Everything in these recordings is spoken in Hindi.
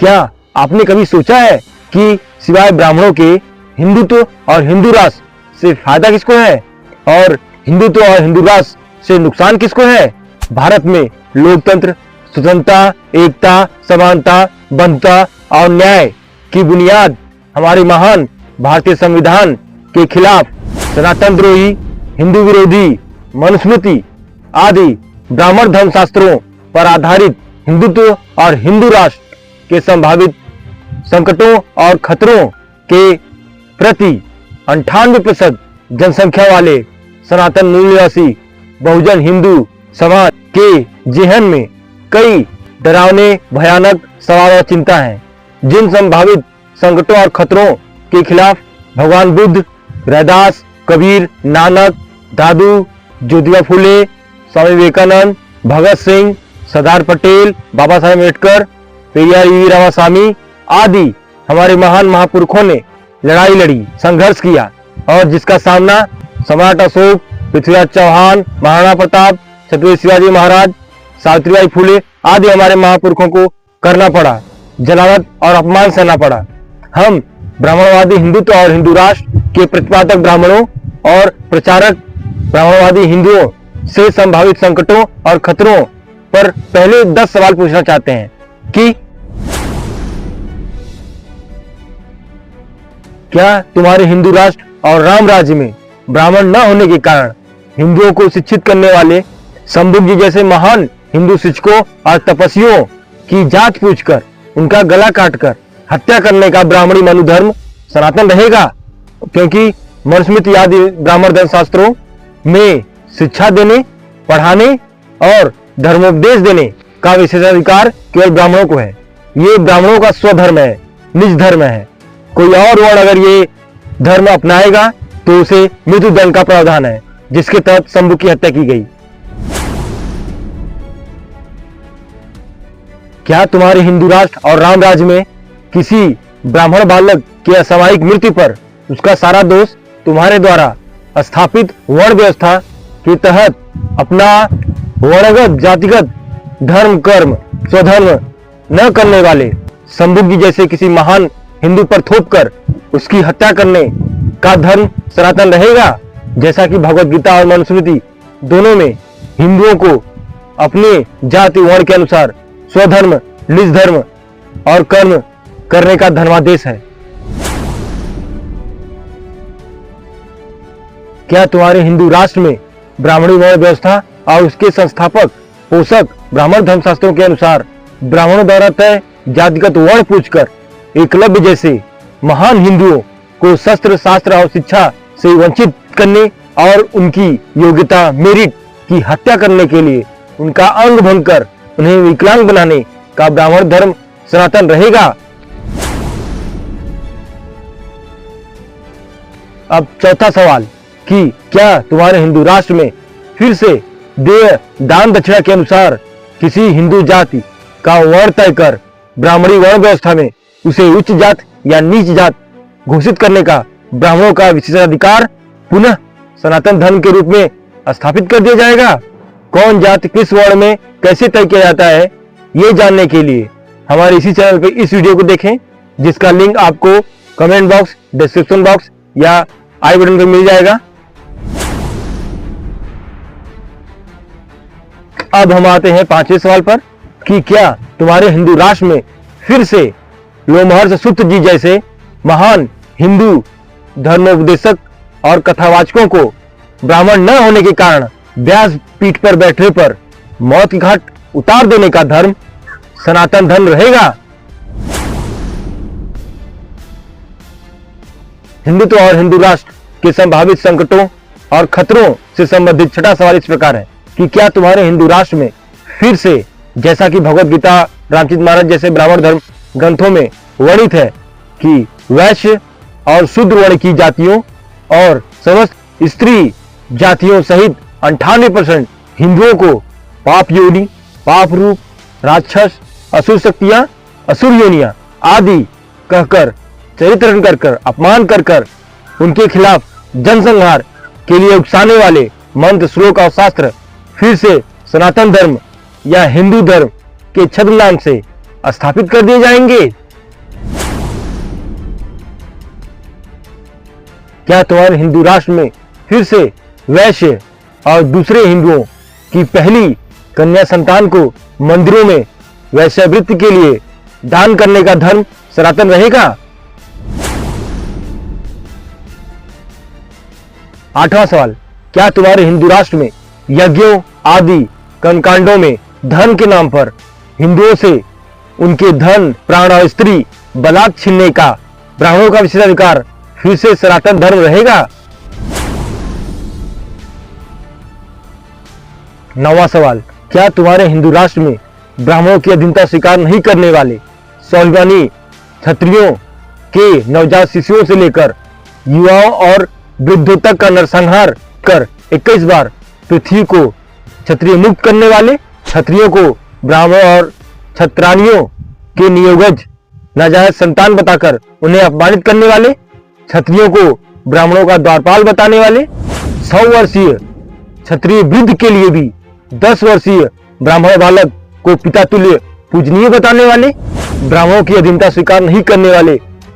क्या आपने कभी सोचा है कि सिवाय ब्राह्मणों के हिंदुत्व और हिंदू राष्ट्र से फायदा किसको है और हिंदुत्व और हिंदू राष्ट्र से नुकसान किसको है? भारत में लोकतंत्र, स्वतंत्रता, एकता, समानता, बंधुता और न्याय की बुनियाद हमारे महान भारतीय संविधान के खिलाफ सनातन द्रोही, हिंदू विरोधी मनुस्मृति आदि ब्राह्मण धर्मशास्त्रों पर आधारित हिंदुत्व और हिंदू राष्ट्र के संभावित संकटों और खतरों के प्रति 98% जनसंख्या वाले सनातन मूल निवासी बहुजन हिंदू समाज के जेहन में कई डरावने भयानक सवाल और चिंता हैं। जिन संभावित संकटों और खतरों के खिलाफ भगवान बुद्ध, रैदास, कबीर, नानक, दादू, ज्योतिबा फुले, स्वामी विवेकानंद, भगत सिंह, सरदार पटेल, बाबा साहेब अम्बेडकर, पेरियार रामास्वामी आदि हमारे महान महापुरुषों ने लड़ाई लड़ी, संघर्ष किया और जिसका सामना सम्राट अशोक, पृथ्वीराज चौहान, महाराणा प्रताप, छत्रपति शिवाजी महाराज, सावित्रीबाई फुले आदि हमारे महापुरुषों को करना पड़ा, जलावत और अपमान सहना पड़ा। हम ब्राह्मणवादी हिंदुत्व और हिंदू राष्ट्र के प्रतिपादक ब्राह्मणों और प्रचारक ब्राह्मणवादी हिंदुओं से संभावित संकटों और खतरों पर पहले 10 सवाल पूछना चाहते हैं कि क्या तुम्हारे हिंदू राष्ट्र और राम राज्य में ब्राह्मण न होने के कारण हिंदुओं को शिक्षित करने वाले शंभुक जी जैसे महान हिंदू शिक्षकों और तपस्वियों की जांच पूछकर उनका गला काटकर हत्या करने का ब्राह्मणी मनुधर्म सनातन रहेगा? क्योंकि मनुस्मृति आदि ब्राह्मण धर्मशास्त्रों में शिक्षा देने, पढ़ाने और धर्मोपदेश देने का विशेषाधिकार केवल ब्राह्मणों को है। ये ब्राह्मणों का स्वधर्म है, निज धर्म है। कोई और वर्ण अगर ये धर्म अपनाएगा तो उसे मृत्युदंड का प्रावधान है, जिसके तहत शंभु की हत्या की गई। क्या तुम्हारे हिंदू राष्ट्र और राम राज्य में किसी ब्राह्मण बालक की असामयिक मृत्यु पर उसका सारा दोष तुम्हारे द्वारा स्थापित वर्ण व्यवस्था के तहत अपना वर्णगत जातिगत धर्म कर्म स्वधर्म न करने वाले शंभुक जी जैसे किसी महान हिंदू पर थोपकर उसकी हत्या करने का धर्म सनातन रहेगा? जैसा कि भगवत गीता और मनुस्मृति दोनों में हिंदुओं को अपने जाति वर्ण के अनुसार स्वधर्म, निज धर्म और कर्म करने का धर्मादेश है। क्या तुम्हारे हिंदू राष्ट्र में ब्राह्मणी वर्ण व्यवस्था और उसके संस्थापक पोषक ब्राह्मण धर्मशास्त्रों के अनुसार ब्राह्मणों द्वारा तय जातिगत वर्ण पूछकर एकलव्य जैसे महान हिंदुओं को शस्त्र, शास्त्र और शिक्षा से वंचित करने और उनकी योग्यता, मेरिट की हत्या करने के लिए उनका अंग भंग कर उन्हें विकलांग बनाने का ब्राह्मण धर्म सनातन रहेगा? अब चौथा सवाल कि क्या तुम्हारे हिंदू राष्ट्र में फिर से देय दान दक्षिणा के अनुसार किसी हिंदू जाति का वर्ण तय कर ब्राह्मणी वर्ण व्यवस्था में उसे उच्च जात या नीच जात घोषित करने का ब्राह्मणों का विशेषाधिकार पुनः सनातन धर्म के रूप में स्थापित कर दिया जाएगा? कौन जाति किस वर्ण में कैसे तय किया जाता है, ये जानने के लिए हमारे इसी चैनल पे इस वीडियो को देखें, जिसका लिंक आपको कमेंट बॉक्स, डिस्क्रिप्शन बॉक्स या आई बटन पर मिल जाएगा। अब हम आते हैं 5वें सवाल पर कि क्या तुम्हारे हिंदू राष्ट्र में फिर से लोमहर्षि सूत जी जैसे महान हिंदू धर्मोपदेशक और कथावाचकों को ब्राह्मण न होने के कारण व्यास पीठ पर बैठने पर मौत की घाट उतार देने का धर्म सनातन धर्म रहेगा? हिंदुत्व और हिंदू राष्ट्र के संभावित संकटों और खतरों से संबंधित छठा सवाल इस प्रकार है कि क्या तुम्हारे हिंदू राष्ट्र में फिर से, जैसा कि भगवत गीता, रामचरित मानस जैसे ब्राह्मण धर्म ग्रंथों में वर्णित है कि वैश्य और शूद्र वर्ण की जातियों और समस्त स्त्री जातियों सहित 98% हिंदुओं को पाप योनि, पाप रूप, राक्षस, असुर शक्तियां, असुर योनियां आदि कहकर चरित्रहरण कर अपमान कर उनके खिलाफ जनसंहार के लिए उकसाने वाले मंत्र, श्लोक और शास्त्र फिर से सनातन धर्म या हिंदू धर्म के छद्म नाम से स्थापित कर दिए जाएंगे। क्या तुम्हारे हिंदू राष्ट्र में फिर से वैश्य और दूसरे हिंदुओं की पहली कन्या संतान को मंदिरों में वैश्यावृत्ति के लिए दान करने का धर्म सनातन रहेगा? 8वां सवाल, क्या तुम्हारे हिंदू राष्ट्र में यज्ञों आदि कर्मकांडों में धर्म के नाम पर हिंदुओं से उनके धन, प्राण और स्त्री बलात् छीनने का ब्राह्मणों का विशेषाधिकार फिर से सनातन धर्म रहेगा? 9वां सवाल, क्या तुम्हारे हिंदू राष्ट्र में ब्राह्मणों की अधीनता स्वीकार नहीं करने वाले स्वाभिमानी क्षत्रियों के नवजात शिशुओं से लेकर युवाओं और वृद्धों तक का नरसंहार कर 21 बार पृथ्वी को क्षत्रिय मुक्त करने वाले, क्षत्रियों को ब्राह्मण और क्षत्रानियों के नियोगज नाजायज संतान बताकर उन्हें अपमानित करने वाले, क्षत्रियों को ब्राह्मणों का द्वारपाल बताने वाले, 100 वर्षीय क्षत्रिय वृद्ध के लिए भी 10 वर्षीय ब्राह्मण बालक को पिता तुल्य पूजनीय बताने वाले, ब्राह्मणों की अधीनता स्वीकार नहीं करने वाले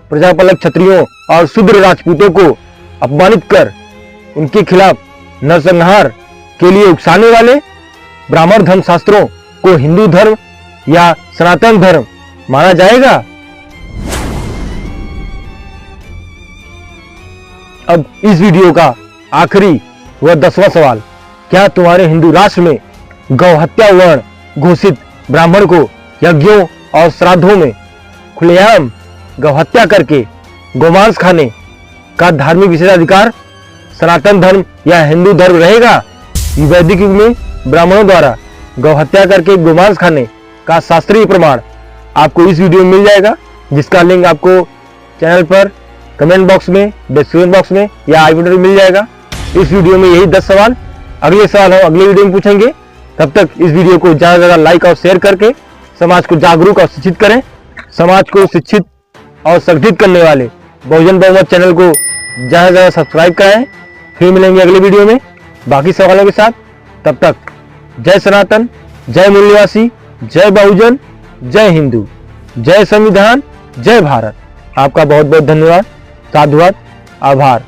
प्रजापालक क्षत्रियों और शूद्र राजपूतों को अपमानित कर उनके खिलाफ नरसंहार के लिए उकसाने वाले, ब्राह्मण धर्मशास्त्रों को हिंदू धर्म या सनातन धर्म माना जाएगा? अब इस वीडियो का आखिरी व 10वां सवाल, क्या तुम्हारे हिंदू राष्ट्र में गौहत्या वर्ण घोषित ब्राह्मण को यज्ञों और श्राद्धों में खुलेआम गौहत्या करके गोमांस खाने का धार्मिक विशेषाधिकार सनातन धर्म या हिंदू धर्म रहेगा? वैदिक युग में ब्राह्मणों द्वारा गौहत्या करके गोमांस खाने का शास्त्रीय प्रमाण आपको इस वीडियो में मिल जाएगा, जिसका लिंक आपको चैनल पर कमेंट बॉक्स में, डिस्क्रिप्शन बॉक्स में या आई बटन में मिल जाएगा। इस वीडियो में यही 10 सवाल, अगले सवाल हम अगले वीडियो में पूछेंगे। तब तक इस वीडियो को ज्यादा से ज्यादा लाइक और शेयर करके समाज को जागरूक और शिक्षित करें। समाज को शिक्षित और संगठित करने वाले बहुजन बहुमत चैनल को ज्यादा से ज्यादा सब्सक्राइब कराएं। फिर मिलेंगे अगले वीडियो में बाकी सवालों के साथ। तब तक जय सनातन, जय मूल्यवासी, जय बहुजन, जय हिंदू, जय संविधान, जय भारत। आपका बहुत बहुत धन्यवाद, साधुवाद, आभार।